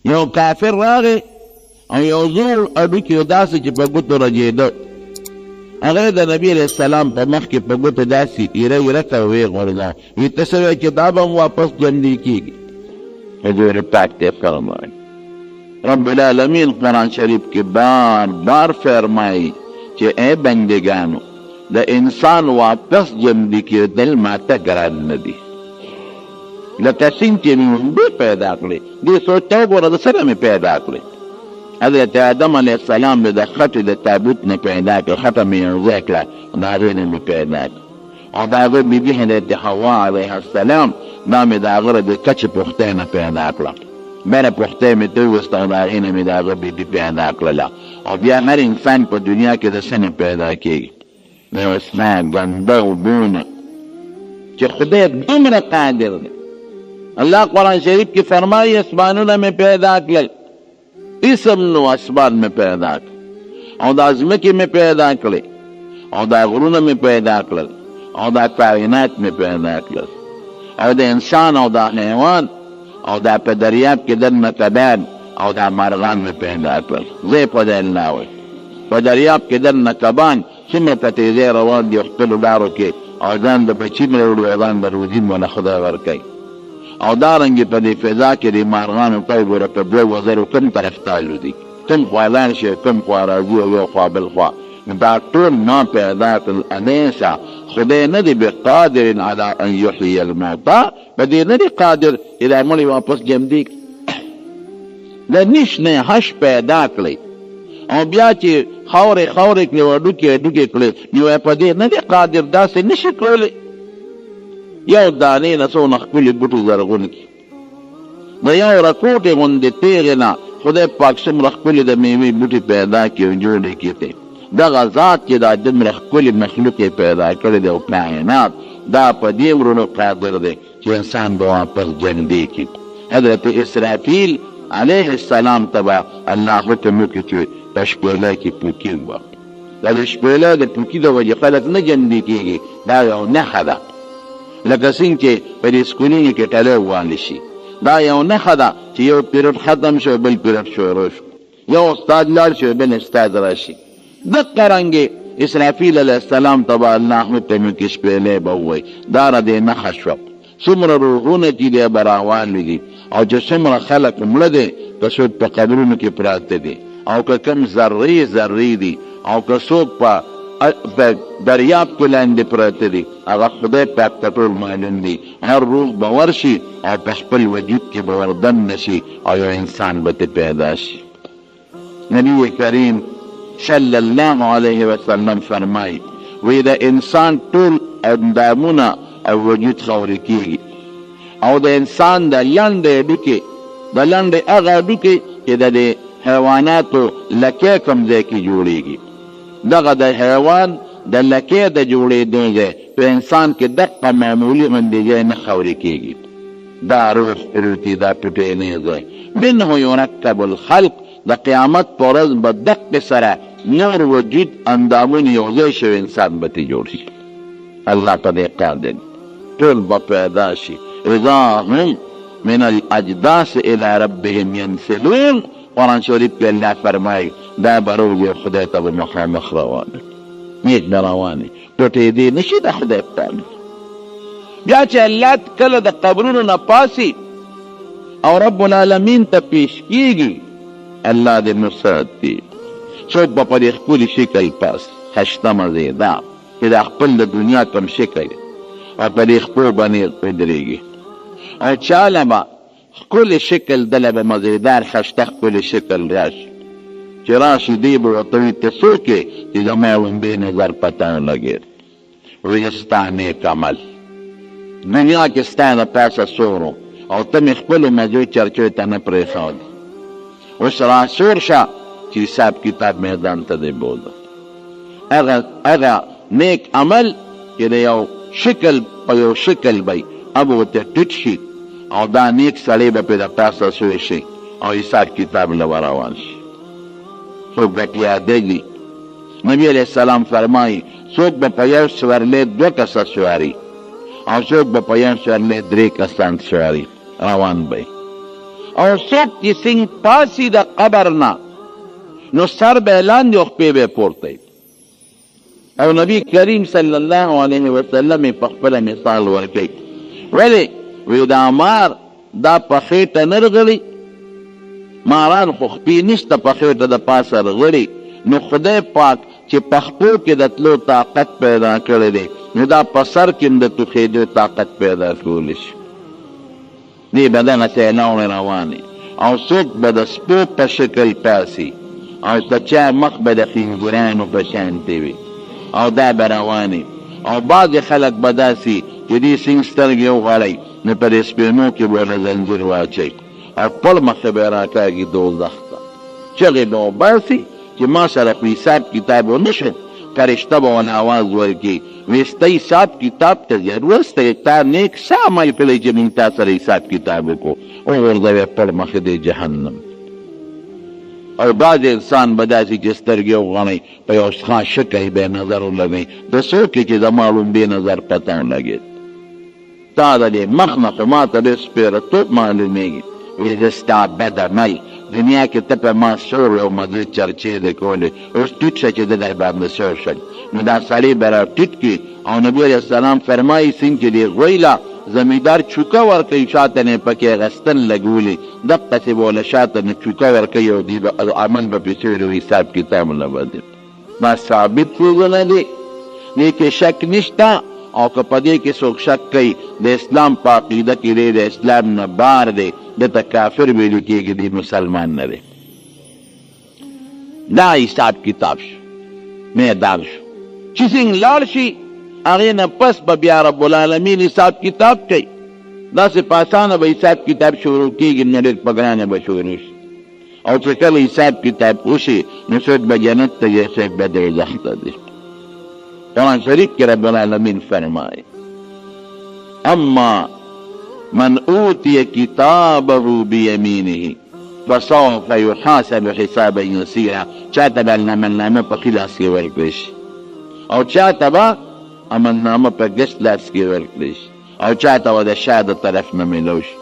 یو کافر راغی او یو زوړ هډوکي و داسې چې په ګوتو رجېده، هغه د نبي علیه السلام په مخ کې په ګوتو داسې ایره ویره ته ویې غورځاوه، وایي ته څه وایې چې دا به هم واپس ژوندي کېږي. حضور پاک ته فرمایي رب العالمین قرآن شریف کې بار بار فرمایي چې ای بندگانو د انسان واپس ژوندي کېدل ماته ګران نه دي. لکه څنګه چې مې اوبه پیدا کړې، دې سوچ ته وګوره د څه نه مې پیدا کړې. حضرت آدم علیه السلام د خټې د تابوت نه پیدا کړ، خټه مې یو ځای کړه، د هغې نه مې پیدا کړ. او د هغه بیبي حضرت حوا علیه السلام دا مې د هغه د کچې پختۍ نه پیدا کړه، بله پختۍ مې ترې وسته او د هغې نه مې د هغه بیبي پیدا کړله. او بیا هر انسان په دنیا کې د څه نه پیدا کېږي؟ د یو اسماک ګنده اوبونه چې خدای دومره قادر دی. الله قرآن شریف کې فرمایي اسمانونه مې پیدا کړل، اسم نو اسمان مې پیدا کړ، او دا ځمکې مې پیدا کړې، او دا غرونه مې پیدا کړل، او دا کائنات مې پیدا کړل، او د انسان او دا حیوان او دا په دریاب کې دننه کبان او دا مرغان مې پیدا کړل. زه په دې الله وایي په دریاب کې دننه کبان څومره په تیزۍ روان دي خپلو لارو کې، او ځان د بچي مې وړي ځان به روزي مونه خدای ورکوي. او دارنګې په دې فضا کې د مارغانو ته وګوره په 2000 کوم طرف ته الوځي، کوم خوا لاړ شي کوم خوا راځي او یو خوا بل خوا. دا ټول ما پیدا کړل انیسا. خدای نه دی بقادر علی ان یحیی الموتى، په دې نه دی قادر چې دا مړي واپس ژوندي کړي. د نش نه هش پیدا کړی او بیا چې خاورې خاورې کړې هډوکي هډوکي کړې، نو په دې نه دی قادر داسې نشي کړلی یو دانې نه څونه ښکلي بوټي زرغون کړي. د یو رکوټې غوندې تیغې نه خدای پاک څومره ښکلي د میوې بوټي پیدا کړي او جوړې کړي. دغه ذات چې دا دومره ښکلي مخلوق یې پیدا کړی دی او کائنات، دا په دې ورونو قادر دی چې انسان به واپس ژوندی کړي. حضرت اسرافیل علیه السلام ته به الله حکم وکړي چې په شپېلۍ کې پوکي ووهي. دا د شپېلۍ د پوکي د وجې خلک نه ژوندي کېږي، دا یو نښه ده. لکه څنګه چې په دې سکولونو کې ټلی ووالی شي، دا یو نښه ده چې یو پیریډ ختم شو بل پیریډ شروع شو، یو استاد لاړ شو بل استاد راشي. دقه رنګې اسرافیل علیه السلام ته به الله حکم وکړي شپېلۍ به ووایي. دا د دې نښه شوه. څومره روحونه چې دی به راوالي دي، او چې څومره خلک مړه دی که څوک په قبرونو کې پراته دي، او که کوم ذرې ذرې دي، او که څوک په دریاب کې لاندې پراته دي، هغه خدای پاک ته ټول معلوم دي. هر روح به ورشي او په خپل وجود کې به وردننه شي او یو انسان به ته پیدا شي. نبی کریم صلی الله علیه وسلم فرمایي وی د انسان ټول اندامونه او وجود خاورې کېږي، او د انسان د لنډې هډوکې د لنډې هغه هډوکې چې د حیواناتو لکې کوم ځای کې جوړېږي، دغه د حیوان د لکې د جوړېدو ځای په انسان کې دقه معمولي غوندې ځای نه خاورې کېږي. دا روح پروتي، دا پټینې ځای. منه یرکب الخلق، د قیامت په ورځ به دقې سره نور وجود اندامونه یو ځای شوي انسان به ترې جوړ شي. الله په دې قادر دی. ټول به پیدا شي. اذا هم من الاجداث الى ربهم ينسلون. قرآن شریف کې الله فرمایي دا به روغ خدای ته به مخامخ روانه، نیک به روانې ټوټېدې نشي د خدای پاک. بیا چې الله کله د قبرونو نه پاسي او رب العالمین ته پیش کېږي، الله دې مساعد دی. څوک به په دې ښکلي شکل پاس خشتمه زیده چې د خپل د دنیا کوم شکل او په دې خپو باندې ودرېږي، او چاله به ښکلی شکل دله به مزیدار خشته ښکلی شکل راشي، چې راشي دی به ورته وي ته څوک یې چې زما ومبې نظر پته نه لګېد. وایي ستا نیک عمل دنیا کې ستا د پاسه سورو او ته مې خپلو مزو چرچو ته نه پرېښودې، اوس راسور شه چې حساب کتاب میدان ته دی بوځه. هغه نیک عمل چې د یو شکل په یو شکل به اب ورته ټیټ شي، او دا نیک سړی به پرې د پاسه سوی شي او حساب کتاب له روان شي. څوک به پرې یادېږي. نبي علیه السلام فرمایي څوک به په یو سورلۍ 2 کسه سواري، او څوک به په یو سورلۍ 3 کسان سواري، روان به او څوک چې څنګ پاسي د قبر نه نو سر به لاندې او خپې به پورته او نبی کریم صلی الله علیه وسلم په خپله مثال ورکوي ولې وی دا مار دا په خېټه نه رغړي ماران خو خپې نشته په خېټه د پاسه رغړي نو خدای پاک چې په خپو کې د تلو طاقت پیدا کړی دی نو دا په سر کې هم د ټوخېدو طاقت پیدا کولی شي دې بدنه سیلاونې روانې او څوک به د سپو په شکل پاسي او د چا مخ به د خینګورانو په شانتې وي او دا به روانې او بعضې خلک به داسې چې دې سینګ سترګې وغړی نو په دې سپینو کې به یې زنځیر واچوي او خپل مخې به یې راکاږي دوزخ ته چغې به وباسي چې ما سره خو حساب کتاب ونه شو فرشته به ونه آواز ورکړي وایي ستا حساب کتاب ته ضرورت شته تا نیک څه عمل کړی چې موږ تا سره حساب کتاب وکړو وغورځوي خپل مخې د جهنم او بعض انسان به داسې چې سترګې وغڼئ په یو خاص شکل به یې نظر ولګئ د څوک چې زما لومبې نظر پته ولګېد تا د دې مخ نه خو ما ته ډېر سپېرهتوب معلومېږي وایي زه ستا بد عمل دنیا کې ته په ما سور او مزه چرچې د کولې اوس ټیټ شه چې د در باندې سور شل نو دا سړی به را ټیټ کړي او نبي علیه السلام فرمایي څنګه چې دې غویله زمیندار چوکه ورکوي شاته نه پکې اغستن لګولي دقسې به له شاته نه چوکه ورکوي او دې عمل به پسې وي حساب کتاب نه باندې دا ثابت څیزونه دي دې کې شک نشته او که په دې کې څوک شک کوي د اسلام په عقیده کې دی د اسلام نه بار دی دته کافر ویلو کېږي دی مسلمان نه دی دا حساب کتاب شو میدان شو چې څنګه لاړ شي هغې نه پس به بیا رب العالمین حساب کتاب کوي داسې په اسانه به حساب کتاب شروع کېږي نه ډېر په ګرانه به شروع شي او چې کله حساب کتاب وشي نو څوک به جنت ته ځي څوک به دوزخ ته ځي قرآن شریف کې رب العالمین فرمایي اما من اوتی کتابه بیمینه فسوف یحاسب حسابا یسیرا چاته به عملنامه په ښي لاس کې ورکړی شي او چاته به عملنامه په ګس لاس کې ورکړی شي او چاته به د شا د طرف نه میلو شي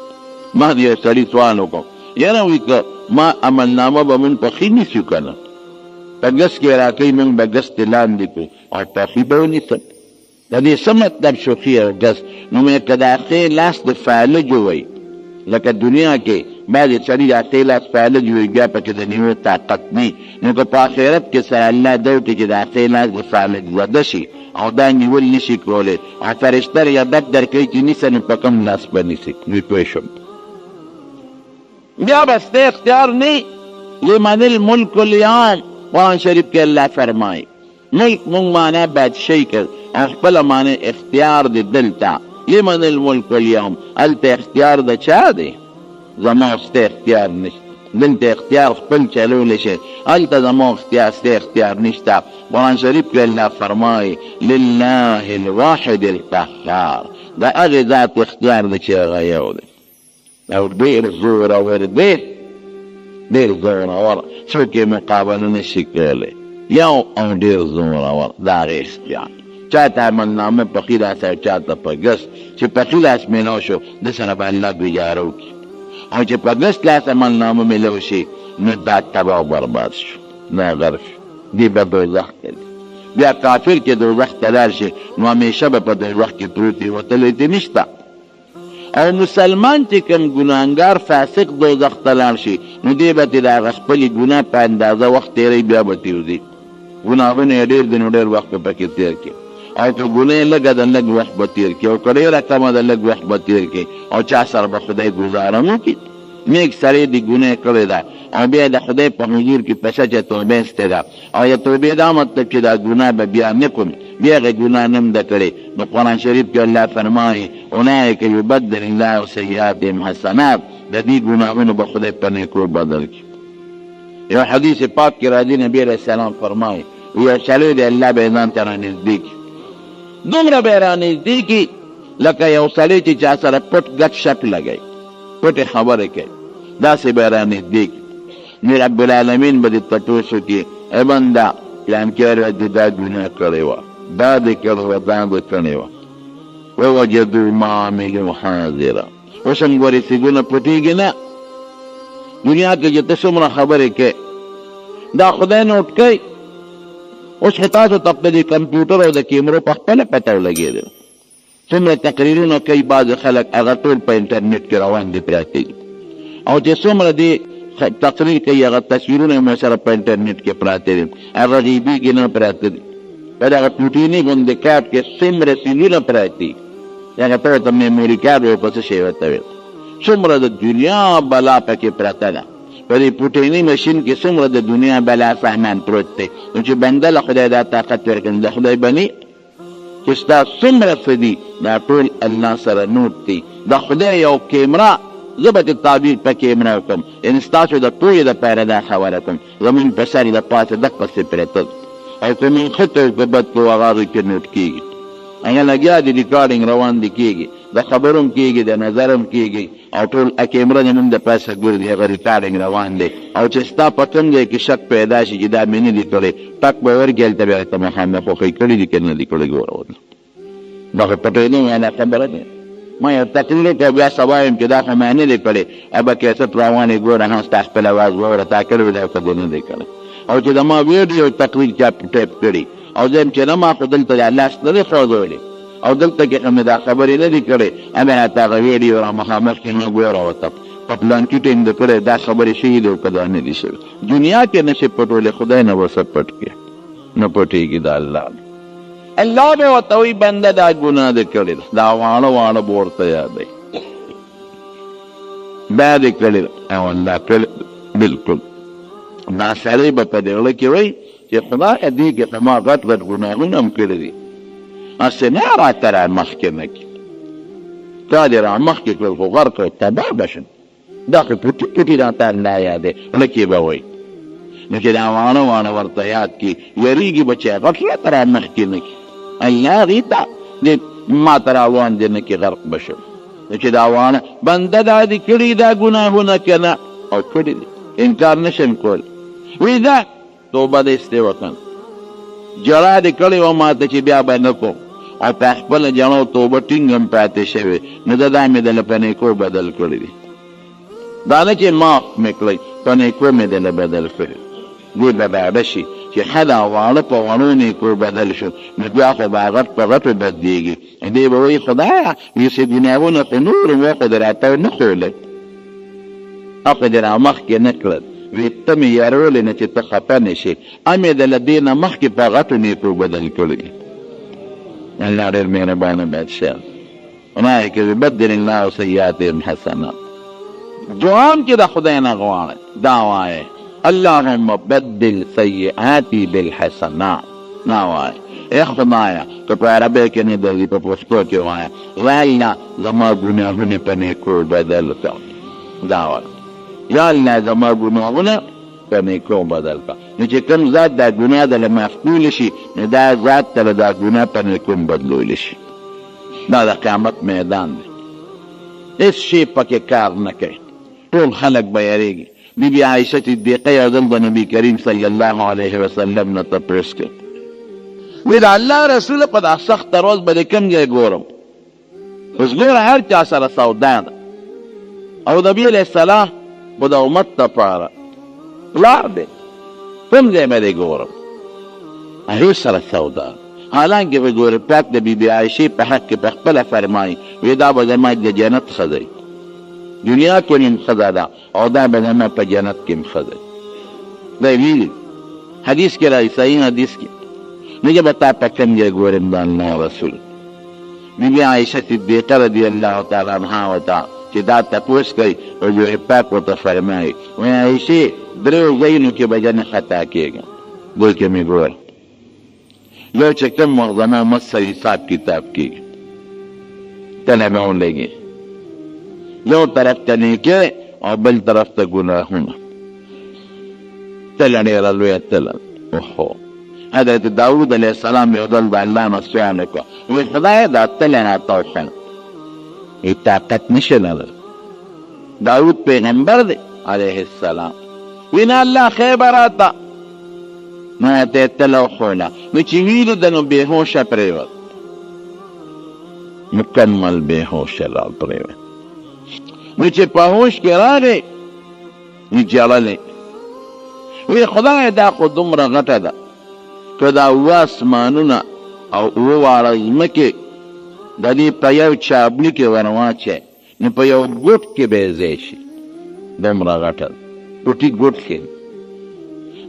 ما د یو سړي سوال وکړو یاره وایي که ما عملنامه به مونږ په ښي نیسو که نه په ګس کې راکوي مونږ به ګس ته لاندې کړو او په ښي به ونیسم د دې څه مطلب شو ښي او ګس نو مې که د ښی لاس د فعلجو وی لکه دنیا کې بعضې سړي د ښی لاس فعلج وي بیا پکې د نیمه طاقت نه نو که په آخرت کې سره الله دا وکړي چې د ښی لاس د فعلج وده شي او دا نیول نشي کولی او فرشته ریاضت درکوي چې نیسه نو په کوم لاس به نیسي نو پوه شم بیا به ستا اختیار نه لمن الملک الیوم قرآن شریف کې الله فرمایي ملک مونږ معنا بادشاهي کړ خپله معنا اختیار دی دلته لمن الملک الیوم هلته اختیار د چا دی زما ستا اختیار نشته دلته اختیار خپل چلولی شي هلته زما اختیار ستا اختیار نشته قرآن شریف کې الله فرمایي لله الواحد القهار د هغې ذات اختیار دی چې هغه یو دی او ډېر زورور دی ډېر زورور څوک یې مقابله نشي کولی یو او ډېر زورور د هغې اختیار چاته عملنامه په ښي لاس او چاته په ګس چې په ښي لاس میلاو شو د سره به الله ګزاره وکړي او چې په ګس لاس عملنامه میلاو شي نو دا تباه او برباد شو نه غرق شو دی به دوزخ ته ځي بیا کافر چې دوزخ ته لاړ شي نو همیشه به په دوزخ کې پروت وي وتلی دې نشته او مسلمان چې کوم ګناهګار فاسق دوزخ ته لاړ شي نو دی به ترې د هغه خپلې ګناه په اندازه وخت تېروي بیا به تېوځي ګناهونه یې ډېر دی نو ډېر وخت به پکې تېر کړي او که ګناه یې لږه ده لږ وخت به تېر کړي او که ډېره کمه ده لږ وخت به تېر کړي او چا سره به خدای ګزاره نه وکړي نیک سړی د ګناه کړې ده او بیا د خدای په حضور کې په سچه توبه ایستې ده او یا توبې دا مطلب چې دا ګناه به بیا نه کوم بیا هغې ګناه نه هم ده کړې نو قرآن شریف کې الله فرمایي اولئک یبدل الله سیئاتهم حسنات د دې ګناهونو به خدای په نیکو بدل کړي یو حدیث پاک کې راځي نبي علیه السلام فرمایي یو سړی دی الله به یې ځان ته رانږدې کړي دومره به یې رانږدې کړي لکه یو سړی چې چا سره پټ ګډ شک لګوي پټې خبرې کوي داسې به یې رانږدې کړي نو رب العالمین به دې ته ټوس وکړي ای بنده پلانکار دې دا ګناه کړې وه دا دې کړې وه دا دې کړې وه ووجدوا ما عملوا حاضره اوس هم ګورې سیګونه پټېږي نه دنیا کې چې ته څومره خبرې کوې دا خدای نوټ کوي. اوس خو تاسو ته د کمپیوټر او د کیمرو په خپله پته ولګېده څومره تقریرونه کوي بعضې خلک هغه ټول په انټرنیټ کې روان دي پراته دي او چې څومره دې تقریر کوي هغه تصویرونه یې سره په انټرنیټ کې پراته دي هغه غیبېږي نه پراته دي په دغه ټوټیني غوندې کارت کې څومره سیلونه پراته دي هغه ته ورته میموري کارت وایي په څه شی ورته وایي څومره د دنیا بلا پکې پرته ده په دې پوټیني مشین کې څومره د دنیا بلا سامان پروت دی نو چې بنده له خدای دا طاقت ورکړي د خدای بني چې ستا څومره څه دي دا ټول الله سره نوټ دی د خدای یو کیمرا زه به د تعبیر په کیمرا وکړم یعنې ستاسو د ټولې دپاره دا خبره کوم زمونږ په سر یې د پاسه دقسې پرته او که مونږ ښه ته په بد کړو هغه کې نوټ کېږي هغه لګیا د ریکارډینګ روان دي کېږي د خبرو هم کېږي د نظر هم کېږي او ټول کیمره د نوم د پاسه ګوري هغه ریکارډینګ روان دی او چې ستا په کوم ځای کې شک پیدا شي چې دا مې نه دي کړی ټک به ورکړي هلته بیا ته مخامخ خوښۍ کړي دي که نه دي کړي ګوره دا خو پټوېدو معنا خبره دی ما یو تقریر که بیا سبا یم چې دا خو ما نه دی کړی ابه کیسټ روان یې ګوره هم ستا خپل اواز واوره تا کړی وي دا که دې نه دی کړی او چې د ما ویډیو تقریر چا ټایپ کړي او زه یم چې نه ما خو دلته لاس نه دی ښودولی او دلته کې هم دا خبرې نه دي کړې امه راته هغه ویډیو را مخامخ کې نه ګوره ورته په پلان کې ټینګ د کړی دا خبرې شوي دي او که دا نه دي شوي دنیا کې نه شي پټولی خدای نه به څه پټ کړي نه پټېږي د الله الله به ورته وایي بنده دا ګناه دې کړې ده دا واړه واړه به ورته یادوي بیا دې کړې ده او الله کړې بلکل دا سړی به په دې زړه کې وایي چې خدایه دې کې ته ما غټ غټ ګناهونه هم کړي دي اسې نه راته را مخکې نه کړي تا دې را مخکې کړل خو غرق کړې تباه به شم دا خو پټي پټي راته الله یادوي زړه کې به وایي نو چې دا واړه واړه ورته یاد کړي یېرېږي به چې غټ راته را مخکې نه کړي الله هغې ته دې ما ته راوان دې نه کړي غرق به شم نو چې دا واړه بنده دا دې کړي دا ګناهونه که نه او کړي دي انکار نه شم کولی وی دا توبه دې استې وکړم جړا دې کړې وه ما ته چې بیا به نه کوم او په خپله جړو توبه ټینګ هم پاتې شوې نو دا مې دله په نیکو بدل کړي دي دا نه چې معاف مې کړی په نیکو مې دله بدل کړي ګور به ډاډه شي چې ښه دا واړه په وړو نیکو بدل شو نو بیا خو به غټ په غټو بدلېږي دې به وایي خدایه یوسې ګناهونه په نورو وخت دې راته نه ښولل هغه دې را مخکې نه کړل وی ته مې یارولې نه چې ته خفه نه شې امې دله دې نه مخکې په غټو نیکو بدل کړي الله ډېر مهربانه بادشاه اولئک یبدل الله سیئاتهم حسنات دوام چې د خدای نه غواړئ دا وایئ اللهم بدل سیئاتی بالحسنات دا وایئ ای خدایه که په عربۍ کې نه درځي په پښتو کې وایه وایي نه زما ګناهونه په نیکو بدل کړه دا وایه یا الله زما ګناهونه په نیکو بدل کړه نو چې کوم ذات دا ګناه دله معاف کولی شي نو دا ذات ته دا ګناه په نیکو بدلولی شي دا د قیامت میدان دی هېڅ شی پکې کار نه کوي ټول خلک به یېرېږي بیبي عایشه صدیقه یو ځل د نبي کریم صلی الله علیه وسلم نه تپوس کړ وی د الله رسوله په دا سخته ورځ به د کوم ځای ګورم اوس ګوره هر چا سره سودا ده او نبي علیه السلام به د امت دپاره ولاړ دی کوم ځای به دی ګورم هغې سره سودا حالانکې به ګوره پاک د بیبي عایشې په حق کې په خپله فرمایي وی دا به زما د جنت ښځه دنیا کې هم ښځه ده او دا به زما په جنت کې هم ښځه دا یې ویلي حدیث کې راځي صحیح حدیث کې نو زه به تا په کوم ځای ګورم د الله رسول بیبي عایشه صدیقه رضی الله تعالی عنها ورته چې دا تپوس کوي حضور پاک ورته فرمایي وایي عایشې درېو ځایونو کې به جنت خطا کېږم دلته مې ګوره یو چې کوم وخت زما مصر حساب کتاب کېږي تله به ولګي یو طرف ته نیکۍ او بل طرف ته ګناهونه تله ډېره لویه تله اوهو حضرت داود علیه السلام یو ځل د الله نه سوال وکړه وایي خدایه دا تله راته وښیه ای طاقت نشه لرل داود پیغمبر دی علیه السلام وی نه الله خیر به راته نو ته یې تله وښوله نو چې ویلو ده نو بېهوشه پرېوت مکمل بېهوشه را پرېوت نو چې په هوش کې راغی نو جړلې وی خدای دا خو دومره غټه ده که دا اوه اسمانونه او اوه واړه ځمکې د دې په یو چابلي کې ور واچوې نو په یو ګوټ کې به یې ځای شي دومره غټه ده ټوټي ګوټ کې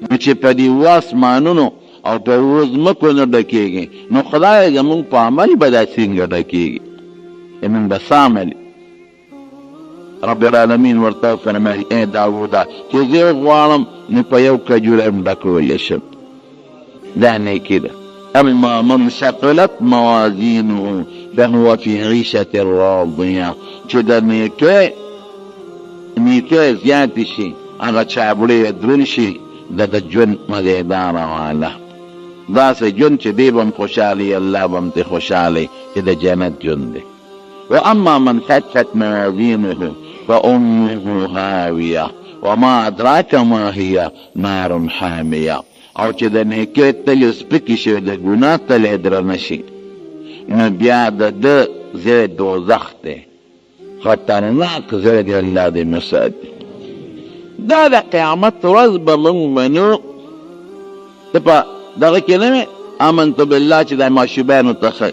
نو چې په دې اوه اسمانونو او په اوه ځمکو نه ډکېږي نو خدای زمونږ په عمل به دا څنګه ډکېږي زمونږ به څه عمل رب العالمین ورته فرمایي ای داوده چې زه غواړم نو په یو کجوره هم ډکولی شم دا نیکي ده اما من ثقلت موازینه فهو فی عیشة راضیه چې د نیکۍ زیاتې شي هغه چابړې دروند شي د ژوند مزیداره واله داسې ژوند چې دی به هم خوشحالي الله به هم ترې خوشحالی چې د جنت ژوند دی واما من خفت موازینه فامه هاویه وما ادراک ما هي نار حامیه او چې د نیکۍ تلې سپکې شوې د ګناه تلې درنه شي نو بیا د ده ځای دوزخ دی خطرناک ځای دی الله دې مساتي دا د قیامت ورځ به موږ منو ته په دغه کې نه وې آمنت بالله چې دا ماشوبیانو ته ښه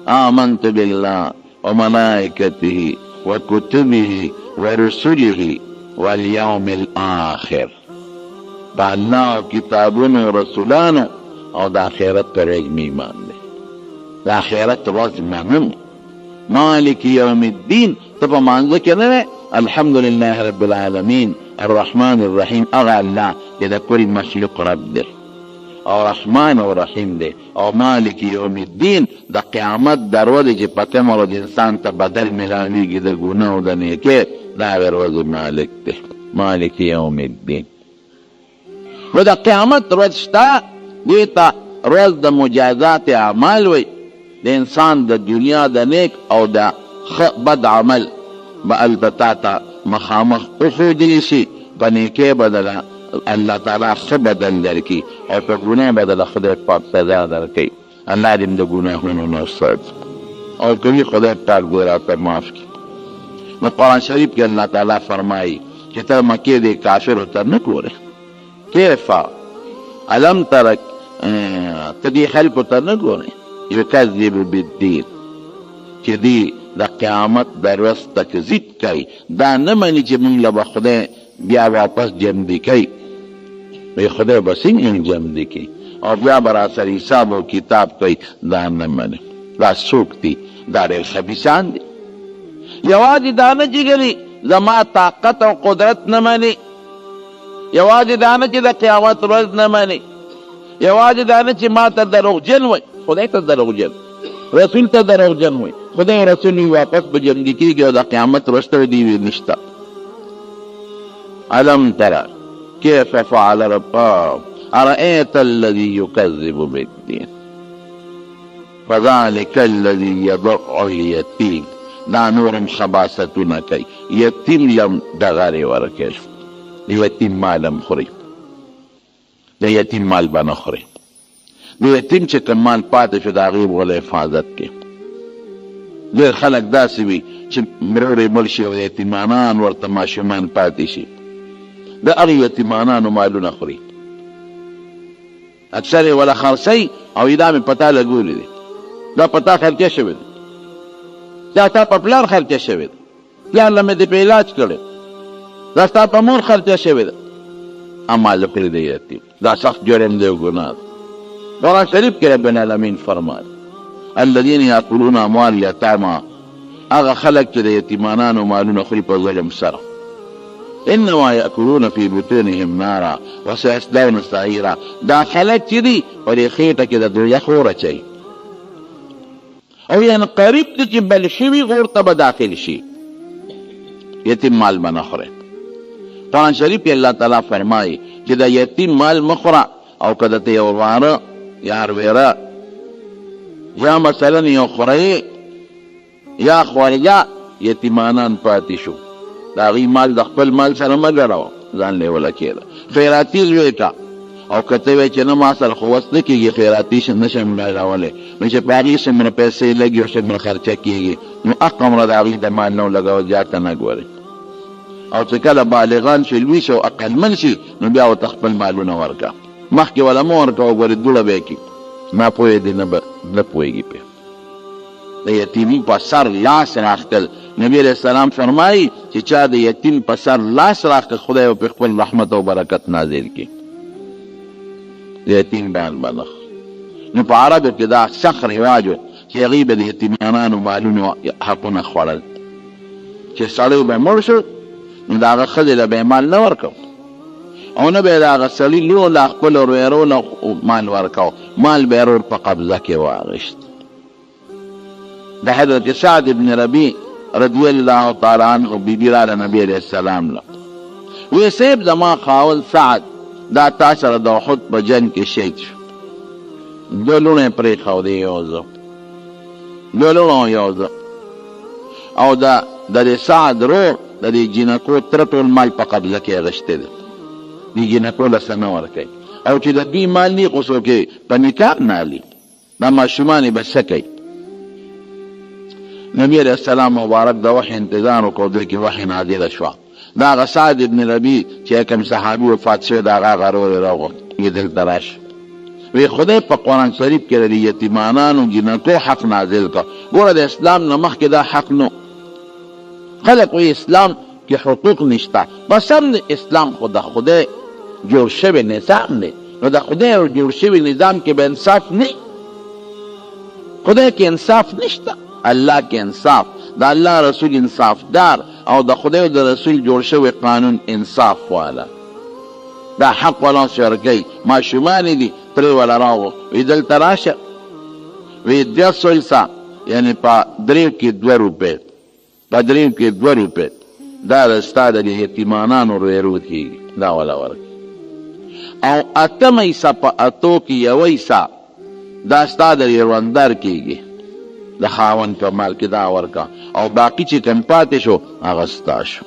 آمنت بالله وملائکته وکتبه ورسله والیوم الآخر با الله کتابونو رسولانو او د آخرت پر ورځ ایمان دی د آخرت ورځ منم مالک یوم الدین ته په مانځه کې نه وې الحمدلله رب العالمین الرحمن الرحیم هغه الله چې د کل مخلوق رب دی او رحمان او رحیم دی او مالک یوم الدین د قیامت د ورځې چې په کومه ورځ انسان ته بدل میلاویږي د ګناه او د نیکۍ د هغې ورځې مالک دی مالک یوم الدین نو د قیامت ورځ شته دې ته ورځ د مجازات اعمال وی د انسان د دنیا د نیک او د بد عمل به هلته تا ته مخامخ وښودلی شي په نیکۍ به الله تعالی ښه بدل درکړي او په ګناه به دله خدای پاک سزا درکوي الله دې د ګناهونو نه ساتي او کوي خدای پاک دې راته معاف کړي نو قرآن شریف کې الله تعالی فرمایي چې ته مکې دې کافرو ته نه ګورې کیف الم ترک ته دې خلکو ته نه ګورې یکذب بالدین چې دې د قیامت د ورځ تکذیب کوي دا نه مني چې موږ له به خدای بیا واپس جمدي کوي وی خدای به څنګه جمدي کوي او بیا به راسره حساب او کتاب کوي دا نه مني دا څوک دي دا ډېر خبیثان دي یوازې دا نه چې ګني زما طاقت او قدرت نه مني یوازې دا نه چې د قیامت ورځ نه مني یوازې دا نه چې ما ته دروغجن وي خدای ته دروغجن رسول ته دروغجن وي خدای رسول وي واپس به جمدي کېږي او د قیامت ورځ ته دی نشته ألم ترى كيف فعل ربك أرأيت الذي يكذب بالدين فذلك الذي يضع اليتيم دا نورم خباستونه کوي یتیم لم دغرې ورکوي د یتیم مال هم خوري د یتیم مال به نه خوري د یتیم چې کوم مال پاتې شو د هغې به له حفاظت کوي ډېر خلک داسې وي چې مرورې مړ شي او د یتیمانان ورته ماشومان پاتې شي د هغې یتیمانانو مالونه خوري اکثر یې وله خرڅوي او دا مې په تا لګولي دی دا په تا خرچه شوی دی دا ستا په پلار خرچه شوی ده پلار له مې دې په علاج کړی دا ستا په مور خرچه شوی ده اما له پرېږده یتیم دا سخت جرم دی او ګناه ده قرآن شریف کې رب العالمین فرمایي الذین یاکلون اموال الیتامی هغه خلک چې د یتیمانانو مالونه خوري په ظلم سره انما یاکلون فی بطونهم نارا وسیصلون سعیرا دا خلک چې دي په دې خېټه کې د دوزخ اور اچوي او یعنی قریب دی چې بل شوي غور ته به داخل شي یتیم مال به نه خوري قرآن شریف کې الله تعالی فرمایي چې د یتیم مال مه خوره او که درته یو واره یا ویره یا مثلا یو خوری یا خورجه یتیمانان پاتې شو د هغوی مال د خپل مال سره مه ګډوه ځان لیوله کېده خیراتي زوی ته او که ته وایې چې نه ما سره خو وس نه کېږي خیراتي نشم ګډولی نو چې په هغې څومره پیسې لګي او څومره خرچه کېږي نو حق عمره د هغوی د مال نه لګوه زیاته نه ګورې او چې کله بالغان شي لوی شي او عقلمن شي نو بیا ورته خپل مالونه ورکړه. مخکې وله مه ورکوه، ګورې دوړه به یې کړي، ناپوهه دی نه پوهېږي پرې. د یتیمي په سر لاس راښکل، نبي علیه السلام فرمایي چې چا د یتیم په سر لاس راښکل خدای به په خپل رحمت او برکت نازل کړي. د یتیم بیان بلخ نو په عربو کې دا سخت رواج و چې هغوی به د یتیمانانو مالونو حقونه خوړل. چې سړی به مړ شو نو د هغه ښځې له به یې مال نه ورکو او نه به یې د هغه سړي لور له خپلو ورورو نه مال ورکو، مال به یې ورور په قبضه کې واخیست. د حضرت سعد بن ربیع رضی الله تعالی عنه بیبي راله نبي علیه السلام له وی صاحب زما خاوند سعد دا تا سره د احد په جنګ کې شهید شو، دوه لوڼې یې پرېښودې یو زه، دوه لوڼو یو زه، او د دې سعد رور د دې جینکو تره ټول مال په قبضه کې اخیستی دی، دې جینکو له څه نه ورکوي، او چې د دوی مال نه خو څوک په نکاح نه اخلي، دا ماشومان یې به څه کوي؟ نبی علیه السلام مبارک د وحی انتظار وکړو، دلته کې وحی نازله شوه. دا هغه سعد ابن ربیع چې کوم صحابي وفات شوی د هغه هغه رور یې راوغوښت، یې دلته راشه وی خدای په قرآن شریف کې د یتیمانانو جنکو حق نازل کړه. ګوره د اسلام نه مخکې دا حق نو، خلک وی اسلام کې حقوق نشته، بس هم د اسلام خو د خدای جوړ شوی نظام دی، نو د خدای جوړ شوی نظام کې به انصاف نه، خدای کې انصاف نشته، الله کې انصاف، د الله رسول انصاف دار او د خدای او د رسول جوړ شوی قانون انصاف والا. دا حق ولا شرکي ماشومان دي پرې ولا راو وی دلته راشه وی 200 یعنی په درې کې 2 روپۍ، په درې کې 2 روپۍ دا رستا د یتیمانانو ورو کېږي، دا ولا ورکي. او اتم ایسا په اتو کې یو ایسا دا ستا د روندر کېږي، د خاوند په مال کې دا ورکا، او باقی چې کم پاتې شو هغه ستا شو.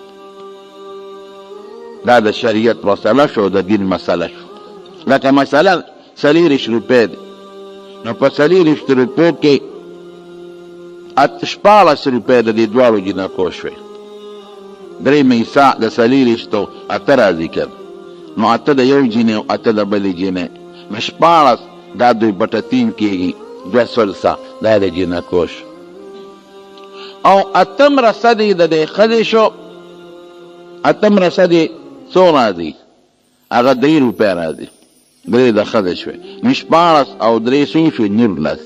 دا د شریعت مسله شو، د دین مسله شو. لکه مثلا 40 روپۍ دی، نو په 40 روپۍ کې 14 روپۍ د دې دواړو جنکو شوې، درې میسا د 40 اته راځي کړ، نو اته د یو جینۍ او اته د بلې جینۍ، نو 14 دا 2/3 کېږي، 200 دا د جنکو شو. او اتم رصد د دې ښځې شو، اتم رصد څو راځي؟ هغه 3 روپۍ راځي، 3 د ښځې شوې، نو 14 او 3 څو شوې؟ 19،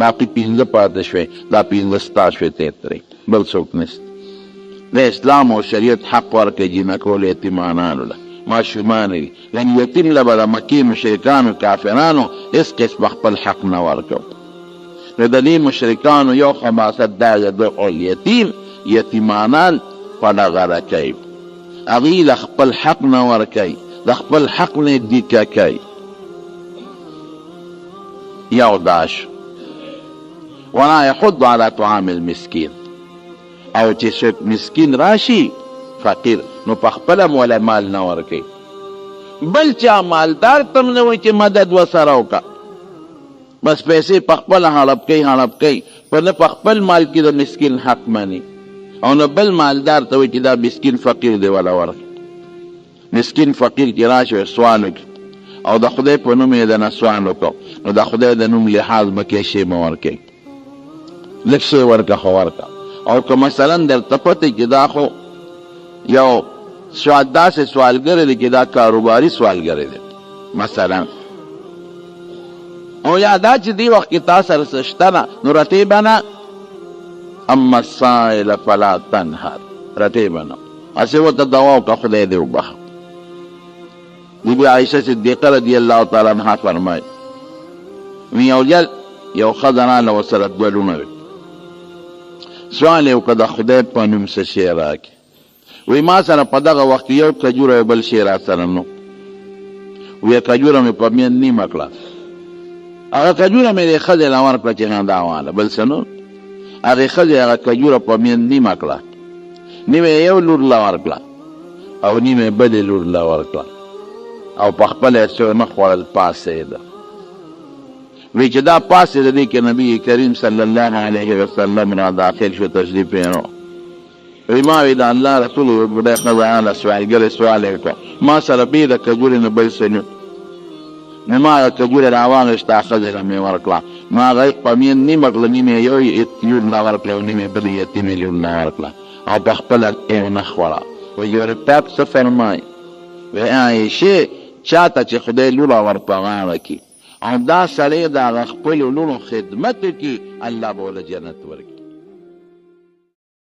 باقي 15 پاتې شوې، دا 15 ستا شوې، ته ترې بل څوک نشته. د اسلام او شریعت حق ورکړي جنکو له یتیمانانو له، ماشومان دي، یعنې یتیم له به د مکې مشرکانو کافرانو هېڅ قسم خپل حق نه ورکړو. نو د دې مشرکانو یو خباثت دا د یتیمانان په ډغره کوي، هغوی له خپل حق نه ورکوي، د خپل حق نه دیکه کوي. یو دا شو. ولا یحض علی طعام المسکین، او چې څوک مسکین راشي فقیر نو په خپله موله مال نه ورکوي، بل چا مالدار تم نه وایي چې مدد ورسره وکړه، بس پیسې په خپله هړپ کوي، په نه په خپل مال کې د مسکین حق مني، او نه بل مالدار ته وایي چې دا مسکین فقیر دی ولا ورکړي. مسکین فقیر چې راشي سوال وکړي او د خدای په نوم یې د نه سوال وکړو، نو د خدای د نوم لحاظ به کې شی مه ورکوي، لږ شی ورکړه خو ورکړه. او که مثلا درته پته چې دا خو یو داسې سوالګر دی چې دا کاروباري سوالګر دی مثلا، او یا دا چې دی وخت کې تا سره څه شته نه، نو رټې به نه، اما السائل فلا تنهر، رټې به نه، هسې ورته دوا وکړه خدای دې وبخه. بیبي عایشه صدیقه رضی الله تعالی عنها فرمایي وی یو ځل یو ښځه راله ورسره 2 لوڼه وې، سوال یې وکړه د خدای په نوم څه شی راکړي، وی ما سره په دغه وخت یو کجوره بل شی را سره نو، وی کجوره مې په میند نیمه کړه، هغه کجوره مې د ښځې له ورکړه چې نه دا واله بل څه نو، هغې ښځې هغه کجوره په میند نیمه کړه، نیمه یې یو لور له ورکړه او نیمه یې بلې لور له ورکړه، او په خپله یې څه نه خوړل، پاسېده. وی چې دا پاسېده دی کې نبي کریم صلی الله علیه وسلم را داخل شو، تشریف یې نو، ما وی د الله رسول یو بډای ښځه له سوالګرې سوال یې وکړ ما سره بې د کګورې نه بل څه نه نو ما د کګورې راواغېسته ښځې له مې ورکړه نو هغه یې په مین نیمه کړه نیم یې یو یتیم له ورکړه او نیم یې بل یتیم یې له ورکړه او په خپله یې ونه خوړه وایي یورپاپ څه فرمایي وایي عایشې چاته چې خدای لوره ور په غاړه کړي او دا سړی د هغه خپلو لوڼو خدمت وکړي الله به له جنت ورکړي